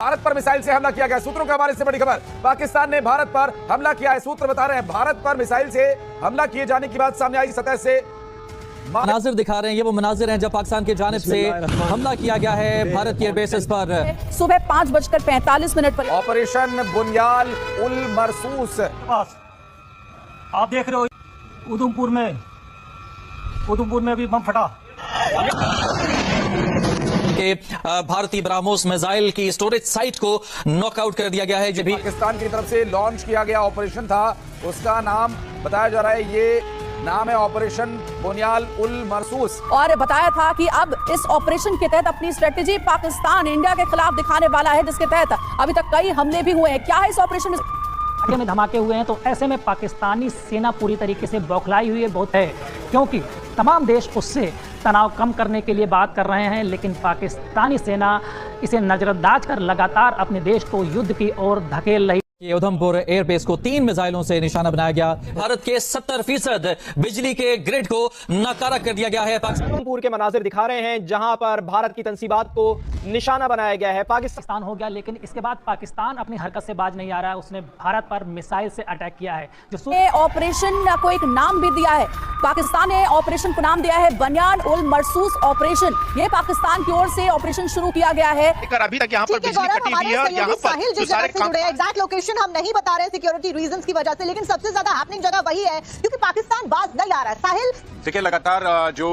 भारत पर मिसाइल से हमला किया गया। सूत्रों के हवाले से बड़ी खबर, पाकिस्तान ने भारत पर हमला किया है। सूत्र बता रहे हैं भारत पर मिसाइल से हमला किए जाने की बात सामने आई। सतह से मनाजिर दिखा रहे हैं, ये वो मनाजिर हैं जब पाकिस्तान की जानिब से हमला किया गया है भारत की एयरबेसेस पर। सुबह 5:45 पर ऑपरेशन बुनियाल उल मरसूस। आप देख रहे हो उधमपुर में भी बम फटा। भारतीय ब्रह्मोस मिसाइल की स्टोरेज साइट को नॉकआउट कर दिया गया है। जब भी पाकिस्तान की तरफ से लॉन्च किया गया ऑपरेशन था, उसका नाम बताया जा रहा है, ये नाम है ऑपरेशन बुनियाल उल मरसूस। और बताया था कि अब इस ऑपरेशन के तहत अपनी स्ट्रेटेजी पाकिस्तान इंडिया के खिलाफ दिखाने वाला है, जिसके तहत अभी तक कई हमले भी हुए हैं। क्या है इस ऑपरेशन में धमाके हुए हैं, तो ऐसे में पाकिस्तानी सेना पूरी तरीके से बौखलाई हुई है बहुत है, क्योंकि तमाम देश उससे तनाव कम करने के लिए बात कर रहे हैं, लेकिन पाकिस्तानी सेना इसे नजरअंदाज कर लगातार अपने देश को युद्ध की ओर धकेल रही। उधमपुर एयरबेस को 3 मिसाइलों से निशाना बनाया गया। भारत के 70% बिजली के ग्रिड को नाकारा कर दिया गया है। उधमपुर के मनाजिर दिखा रहे हैं जहां पर भारत की तंसीबात को निशाना बनाया गया है। पाकिस्तान हो गया, लेकिन इसके बाद पाकिस्तान अपनी हरकत से बाज नहीं आ रहा है। उसने भारत पर मिसाइल से अटैक किया है। जो ऑपरेशन को एक नाम भी दिया है, पाकिस्तान ने ऑपरेशन को नाम दिया है बनियान उल मरसूस ऑपरेशन। ये पाकिस्तान की ओर से ऑपरेशन शुरू किया गया है। अभी तक यहाँ पर बिजली कटी हुई है, यहाँ पर जो सारे एग्जैक्ट लोकेशन हम नहीं बता रहे सिक्योरिटी रीजंस की वजह से, लेकिन सबसे ज्यादा हैपनिंग जगह वही है क्योंकि पाकिस्तान बाज नहीं आ रहा है। साहिल देखिए, लगातार जो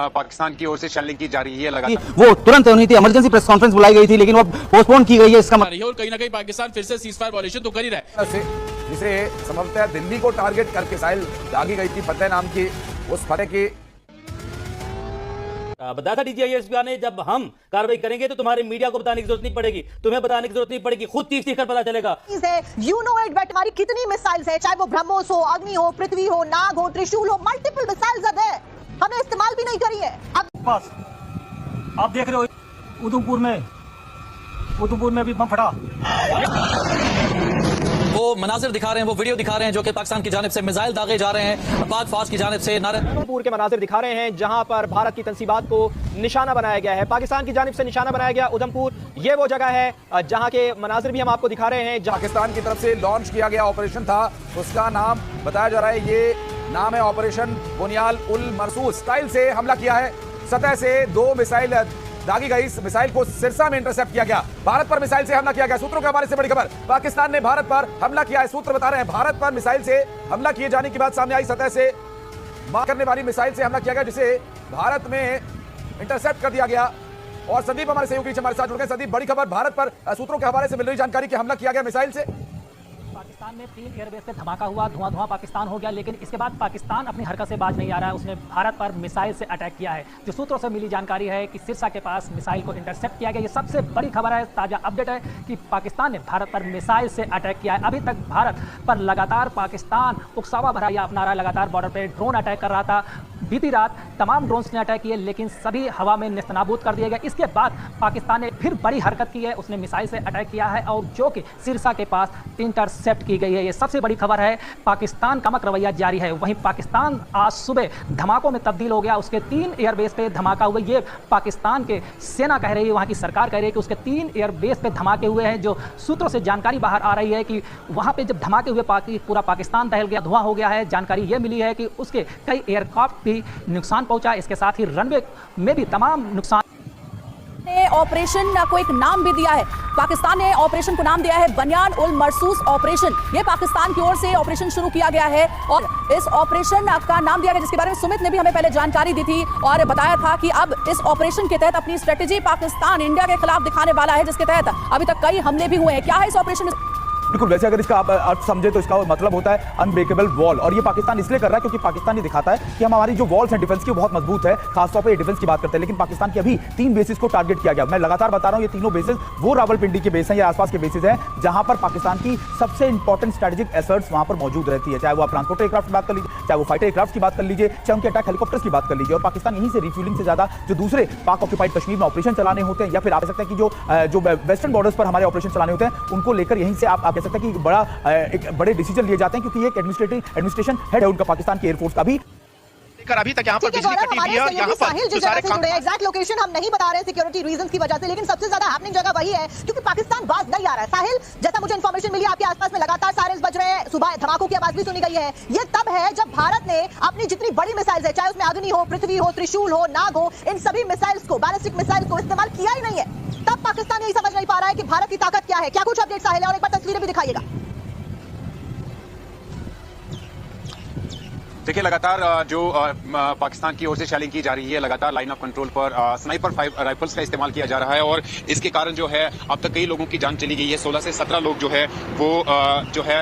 पाकिस्तान की ओर से शेलिंग की जा रही है, लगातार वो तुरंत होनी थी, इमरजेंसी प्रेस कॉन्फ्रेंस बुलाई गई थी, लेकिन वो पोस्टपोन की गई है। इसका और कहीं ना कहीं पाकिस्तान फिर से सीजफायर वायलेशन तो कर ही रहा है, जिसे संभवतः दिल्ली को टारगेट करके मिसाइल दागी गई थी फतेह नाम की। उस फतेह की बताया था डीजीआई एसपी ने, जब हम कार्रवाई करेंगे तो तुम्हारे मीडिया को बताने की जरूरत नहीं पड़ेगी, तुम्हें बताने की जरूरत नहीं पड़ेगी, खुद चीख कर पता चलेगा। यू नो इट, बट हमारी कितनी मिसाइल्स है, चाहे वो ब्रह्मोस हो, अग्नि हो, पृथ्वी हो, नाग हो, त्रिशूल हो, मल्टीपल मिसाइल्स है, हमें इस्तेमाल भी नहीं करी है। अब आप देख रहे हो उधमपुर में भी बम फटा। वो मनाजिर दिखा रहे हैं, वो वीडियो दिखा रहे हैं जो कि पाकिस्तान की जानिब से मिसाइल दागे जा रहे हैं पाक फौज की जानिब से। उधमपुर के मनाजिर दिखा रहे हैं जहां पर भारत की तंसीबात को निशाना बनाया गया है, पाकिस्तान की जानिब से निशाना बनाया गया। उधमपुर ये वो जगह है जहां के मनाजिर भी हम आपको दिखा रहे हैं। पाकिस्तान की तरफ से लॉन्च किया गया ऑपरेशन था, उसका नाम बताया जा रहा है, ये नाम है ऑपरेशन बुनियाल उल मरसूस। स्टाइल से हमला किया है, सतह से 2 मिसाइल दागी गई। इस मिसाइल को सिरसा में इंटरसेप्ट किया गया। भारत पर मिसाइल से हमला किया गया। सूत्रों के हवाले से बड़ी खबर, पाकिस्तान ने भारत पर हमला किया है। सूत्र बता रहे हैं भारत पर मिसाइल से हमला किए जाने की बात सामने आई। सतह से मार करने वाली मिसाइल से हमला किया गया, जिसे भारत में इंटरसेप्ट कर दिया गया। और संदीप हमारे सहयोगी हमारे साथ जुड़ गए। संदीप, बड़ी खबर, भारत पर सूत्रों के हवाले से मिल रही जानकारी कि हमला किया गया मिसाइल से। पाकिस्तान में 3 एयरबेस पे धमाका हुआ, धुआं पाकिस्तान हो गया, लेकिन इसके बाद पाकिस्तान अपनी हरकत से बाज नहीं आ रहा है। उसने भारत पर मिसाइल से अटैक किया है। जो सूत्रों से मिली जानकारी है कि सिरसा के पास मिसाइल को इंटरसेप्ट किया गया। ये सबसे बड़ी खबर है, ताजा अपडेट है कि पाकिस्तान ने भारत पर मिसाइल से अटैक किया है। अभी तक भारत पर लगातार पाकिस्तान उकसावा भरा या अपना रहा, लगातार बॉर्डर पर ड्रोन अटैक कर रहा था। बीती रात तमाम ड्रोन्स ने अटैक किए, लेकिन सभी हवा में नेस्तनाबूद कर दिए गए। इसके बाद पाकिस्तान ने फिर बड़ी हरकत की है, उसने मिसाइल से अटैक किया है और जो कि सिरसा के पास इंटरसेप्ट की गई है। ये सबसे बड़ी खबर है। पाकिस्तान का रवैया जारी है। वहीं पाकिस्तान आज सुबह धमाकों में तब्दील हो गया। उसके 3 एयरबेस पे धमाका हुआ। ये पाकिस्तान के सेना कह रही है, वहाँ की सरकार कह रही है कि उसके 3 एयरबेस पे धमाके हुए हैं। जो सूत्रों से जानकारी बाहर आ रही है कि वहाँ पे जब धमाके हुए पूरा पाकिस्तान दहल गया, धुआं हो गया है। जानकारी ये मिली है कि उसके कई एयरक्राफ्ट भी नुकसान पहुंचा। इसके साथ ही रनवे में भी तमाम नुकसान। ऑपरेशन को एक नाम भी दिया है, पाकिस्तान ने ऑपरेशन को नाम दिया है बनियान उल मरसूस ऑपरेशन। ये पाकिस्तान की ओर से ऑपरेशन शुरू किया गया है और इस ऑपरेशन का नाम दिया गया, जिसके बारे में सुमित ने भी हमें पहले जानकारी दी थी और बताया था कि अब इस ऑपरेशन के तहत अपनी स्ट्रेटेजी पाकिस्तान इंडिया के खिलाफ दिखाने वाला है, जिसके तहत अभी तक कई हमले भी हुए हैं। क्या है इस ऑपरेशन में? बिल्कुल, वैसे अगर इसका आप अर्थ समझे तो इसका मतलब होता है अनब्रेकेबल वॉल। और ये पाकिस्तान इसलिए कर रहा है क्योंकि पाकिस्तान ये दिखाता है कि हमारी जो वॉल्स हैं डिफेंस की, बहुत मजबूत है। खासतौर पे ये डिफेंस की बात करते हैं, लेकिन पाकिस्तान की अभी 3 बेसिस को टारगेट किया गया। मैं लगातार बता रहा हूं, ये तीनों बेसिस वो रावलपिंडी के बेस हैं या आसपास के बेसिस हैं, जहां पर पाकिस्तान की सबसे इंपॉर्टेंट स्ट्रेटेजिक एसर्ट्स वहां पर मौजूद रहती है। चाहे वो आप ट्रांसपोर्टर एयरक्राफ्ट की बात कर लीजिए, चाहे वो फाइटर एयरक्राफ्ट की बात कर लीजिए, चाहे उनके अटैक हेलीकॉप्टर्स की बात कर लीजिए। और पाकिस्तान यहीं से रिफ्यूलिंग से ज्यादा जो दूसरे पाक ऑक्यूपाइड कश्मीर में ऑपरेशन चलाने होते हैं, या फिर आप कह सकते हैं कि जो वेस्टर्न बॉर्डर्स पर हमारे ऑपरेशन चलाने होते हैं, उनको लेकर यहीं से आप कह सकते हैं कि एक बड़े डिसीजन लिए जाते हैं, क्योंकि एक एडमिनिस्ट्रेशन हेड है उनका पाकिस्तान की एयरफोर्स का भी। अभी तक यहाँ पर बिजली कटी हुई है और यहाँ साहिल पर जिस जगह से जुड़े हैं, एग्जैक्ट लोकेशन हम नहीं बता रहे सिक्योरिटी रीजंस की वजह से, लेकिन सबसे ज्यादा हैपनिंग जगह वही है क्योंकि पाकिस्तान बाज नहीं आ रहा है। साहिल, जैसा मुझे इंफॉर्मेशन मिली आपके आसपास में लगातार सायरन्स बज रहे हैं, सुबह धमाकों की आवाज भी सुनी गई है। ये तब है जब भारत ने अपनी जितनी बड़ी मिसाइल्स है, चाहे उसमें अग्नि हो, पृथ्वी हो, त्रिशूल हो, नाग हो, इन सभी मिसाइल्स को, बैलिस्टिक मिसाइल्स को इस्तेमाल किया ही नहीं है। तब पाकिस्तान यही समझ नहीं पा रहा है कि भारत की ताकत क्या है। क्या कुछ अपडेट साहिल है, और एक बार तस्वीरें भी दिखाइएगा। देखिए, लगातार जो पाकिस्तान की ओर से शेलिंग की जा रही है, लगातार लाइन ऑफ कंट्रोल पर स्नाइपर राइफल्स का इस्तेमाल किया जा रहा है और इसके कारण जो है अब तक कई लोगों की जान चली गई है। 16 से 17 लोग जो है वो जो है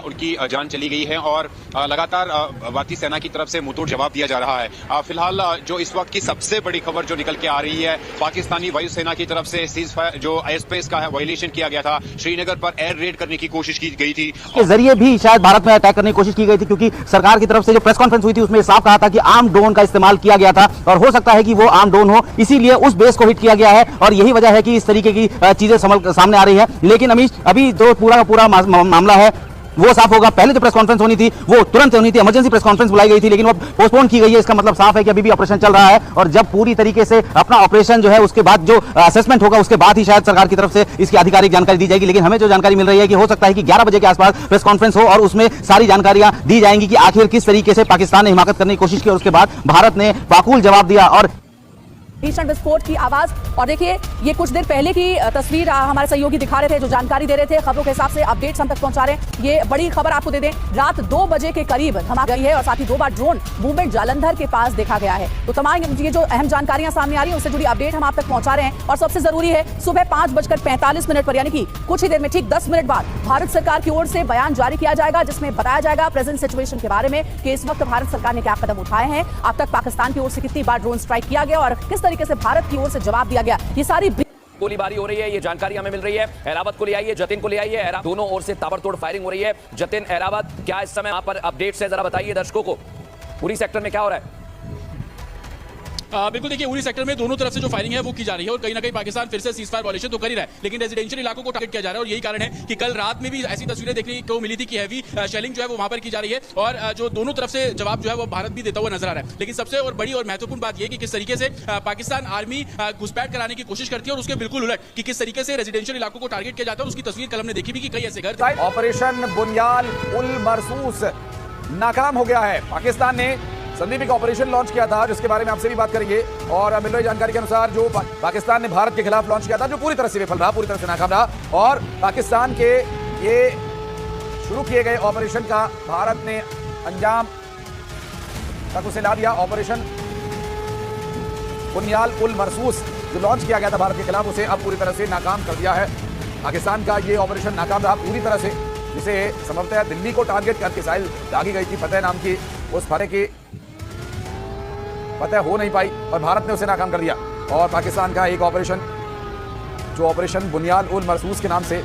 उनकी जान चली गई है और लगातार भारतीय सेना की तरफ से मुंहतोड़ जवाब दिया जा रहा है। फिलहाल जो इस वक्त की सबसे बड़ी खबर जो निकल के आ रही है, पाकिस्तानी वायुसेना की तरफ से सीज फायर जो एयर स्पेस का है वायलेशन किया गया था, श्रीनगर पर एयर रेड करने की कोशिश की गई थी। के जरिए भी शायद भारत में अटैक करने की कोशिश की गई थी, क्योंकि सरकार की तरफ से जो प्रेस कॉन्फ्रेंस हुई थी उसमें साफ कहा था कि आर्म ड्रोन का इस्तेमाल किया गया था और हो सकता है कि वो आर्म ड्रोन हो, इसीलिए उस बेस को हिट किया गया है और यही वजह है कि इस तरीके की चीजें सामने आ रही है। लेकिन अमीश, अभी जो पूरा का पूरा मामला है वो साफ होगा। पहले जो प्रेस कॉन्फ्रेंस होनी थी वो तुरंत होनी थी, इमरजेंसी प्रेस कॉन्फ्रेंस बुलाई गई थी, लेकिन वो पोस्टपोन की गई है। इसका मतलब साफ है कि अभी भी ऑपरेशन चल रहा है और जब पूरी तरीके से अपना ऑपरेशन जो है उसके बाद जो असेसमेंट होगा उसके बाद ही शायद सरकार की तरफ से इसकी आधिकारिक जानकारी दी जाएगी। लेकिन हमें जो जानकारी मिल रही है कि हो सकता है कि 11 बजे के आसपास प्रेस कॉन्फ्रेंस हो और उसमें सारी जानकारियां दी जाएंगी कि आखिर किस तरीके से पाकिस्तान ने हिमाकत करने की कोशिश की और उसके बाद भारत ने पाकूल जवाब दिया और भीषण विस्फोट की आवाज। और देखिए, ये कुछ देर पहले की तस्वीर हमारे सहयोगी दिखा रहे थे, जो जानकारी दे रहे थे, खबरों के हिसाब से अपडेट्स हम तक पहुंचा रहे हैं। ये बड़ी खबर आपको दे दें, रात 2 बजे के करीब धमाका गई है और साथ ही 2 बार ड्रोन मूवमेंट जालंधर के पास देखा गया है। तो तमाम ये जो अहम जानकारियां सामने आ रही है उससे जुड़ी अपडेट हम आप तक पहुंचा रहे हैं। और सबसे जरूरी है, सुबह 5:45 पर, यानी कि कुछ ही देर में, ठीक 10 मिनट बाद भारत सरकार की ओर से बयान जारी किया जाएगा, जिसमें बताया जाएगा प्रेजेंट सिचुएशन के बारे में कि इस वक्त भारत सरकार ने क्या कदम उठाए हैं, अब तक पाकिस्तान की ओर से कितनी बार ड्रोन स्ट्राइक किया गया और किस तरीके से भारत की ओर से जवाब दिया गया। ये सारी गोलीबारी हो रही है, ये जानकारी हमें मिल रही है। एरावत को ले आइए, जतिन को ले आइए। दोनों ओर से ताबड़तोड़ फायरिंग हो रही है। जतिन, एरावत, क्या इस समय यहाँ पर अपडेट्स है, जरा बताइए दर्शकों को, पूरी सेक्टर में क्या हो रहा है? बिल्कुल, देखिए, उरी सेक्टर में दोनों तरफ से जो फायरिंग है वो की जा रही है और कहीं ना कहीं पाकिस्तान फिर से सीज फायर वायलेशन तो कर ही रहा है, लेकिन रेजिडेंशियल इलाकों को टारगेट किया जा रहा है। और यही कारण है कि कल रात में भी ऐसी तस्वीरें देखने को मिली थी कि हैवी शेलिंग जो है वो वहां पर की जा रही है और जो दोनों तरफ से जवाब जो है वो भारत भी देता हुआ नजर आ रहा है। लेकिन सबसे और बड़ी और महत्वपूर्ण बात यह कि किस तरीके से पाकिस्तान आर्मी घुसपैठ कराने की कोशिश करती है और उसके बिल्कुल उलट कि किस तरीके से रेजिडेंशियल इलाकों को टारगेट किया जाता है। उसकी तस्वीर कल हमने देखी भी कि कई ऐसे घर। ऑपरेशन बुनियाद उल मरसूस नाकाम हो गया है। पाकिस्तान ने संदीप का ऑपरेशन लॉन्च किया था, जिसके बारे में आपसे भी बात करेंगे। और मिल रही जानकारी के अनुसार जो पाकिस्तान ने भारत के खिलाफ लॉन्च किया था, जो पूरी तरह से विफल रहा, पूरी तरह से नाकाम रहा और पाकिस्तान के ये शुरू किए गए ऑपरेशन का भारत ने अंजाम तक उसे ला दिया। ऑपरेशन बुनियाद उल मरसूस जो लॉन्च किया गया था भारत के खिलाफ, उसे अब पूरी तरह से नाकाम कर दिया है। पाकिस्तान का ये ऑपरेशन नाकाम रहा पूरी तरह से, जिसे संभवतः दिल्ली को टारगेट करके मिसाइल दागी गई थी, फतेह नाम की, उस फतेह की फतेह हो नहीं पाई और भारत ने उसे नाकाम कर दिया। और पाकिस्तान का एक ऑपरेशन, जो ऑपरेशन बुनियाद उल मरसूस के नाम से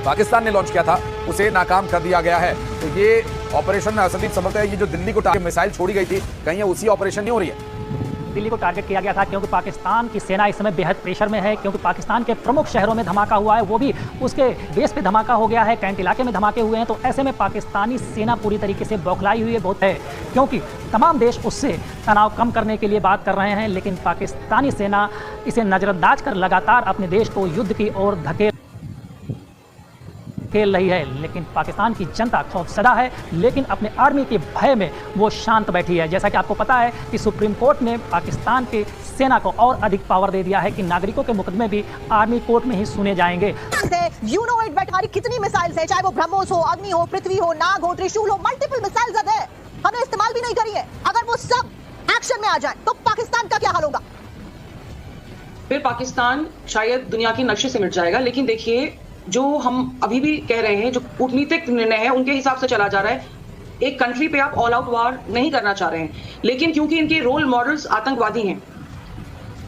पाकिस्तान ने लॉन्च किया था, उसे नाकाम कर दिया गया है। तो ये ऑपरेशन संदीप, समझते हैं ये जो दिल्ली को टारगेट मिसाइल छोड़ी गई थी, कहीं उसी ऑपरेशन नहीं हो रही है? दिल्ली को टारगेट किया गया था क्योंकि पाकिस्तान की सेना इस समय बेहद प्रेशर में है, क्योंकि पाकिस्तान के प्रमुख शहरों में धमाका हुआ है, वो भी उसके बेस पे धमाका हो गया है, कैंट इलाके में धमाके हुए हैं। तो ऐसे में पाकिस्तानी सेना पूरी तरीके से बौखलाई हुई है बहुत है, क्योंकि तमाम देश उससे तनाव कम करने के लिए बात कर रहे हैं, लेकिन पाकिस्तानी सेना इसे नज़रअंदाज कर लगातार अपने देश को युद्ध की ओर धकेल रही है। लेकिन पाकिस्तान की जनता खौफजदा है, लेकिन अपने आर्मी के भय में वो शांत बैठी है। जैसा कि आपको पता है कि सुप्रीम कोर्ट ने पाकिस्तान की सेना को और अधिक पावर दे दिया है कि नागरिकों के मुकदमे भी आर्मी कोर्ट में ही सुने जाएंगे। You know it, हमारी कितनी मिसाइल्स है, चाहे वो ब्रह्मोस हो, अग्नि हो, पृथ्वी हो, नाग हो, त्रिशूल हो, मल्टीपल मिसाइल्स है, हमने इस्तेमाल भी नहीं करी है। अगर वो सब एक्शन में आ जाए तो पाकिस्तान का क्या हाल होगा? फिर पाकिस्तान शायद दुनिया की नक्शे से मिट जाएगा। लेकिन देखिए, जो हम अभी भी कह रहे हैं, जो कूटनीतिक निर्णय है उनके हिसाब से चला जा रहा है। एक कंट्री पे आप ऑल आउट वार नहीं करना चाह रहे हैं, लेकिन क्योंकि इनके रोल मॉडल्स आतंकवादी हैं,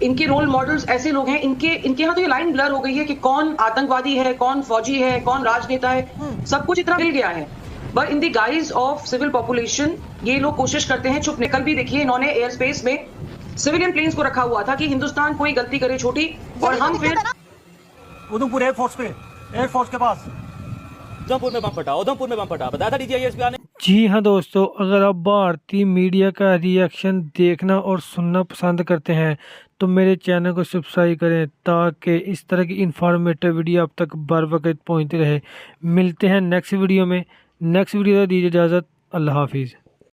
इनके रोल मॉडल्स ऐसे लोग हैं, इनके यहाँ तो ये लाइन ब्लर हो गई है कि कौन आतंकवादी है, कौन फौजी है, कौन राजनेता है, सब कुछ इतना मिल गया है। But in the guise of civil population ये लोग कोशिश करते हैं छुपने। कल भी देखिए, इन्होंने एयर स्पेस में सिविलियन प्लेन्स को रखा हुआ था कि हिंदुस्तान कोई गलती करे छोटी, और हम फिर उधमपुर एयरफोर्स के पास उधमपुर में बम फटा, बताया था डीजीआईएसपी ने। जी हाँ दोस्तों, अगर आप भारतीय मीडिया का रिएक्शन देखना और सुनना पसंद करते हैं तो मेरे चैनल को सब्सक्राइब करें ताकि इस तरह की इंफॉर्मेटिव वीडियो आप तक बर वक्त पहुँचती रहे। मिलते हैं नेक्स्ट वीडियो में। नेक्स्ट वीडियो दीजिए इजाज़त। अल्लाह हाफिज़।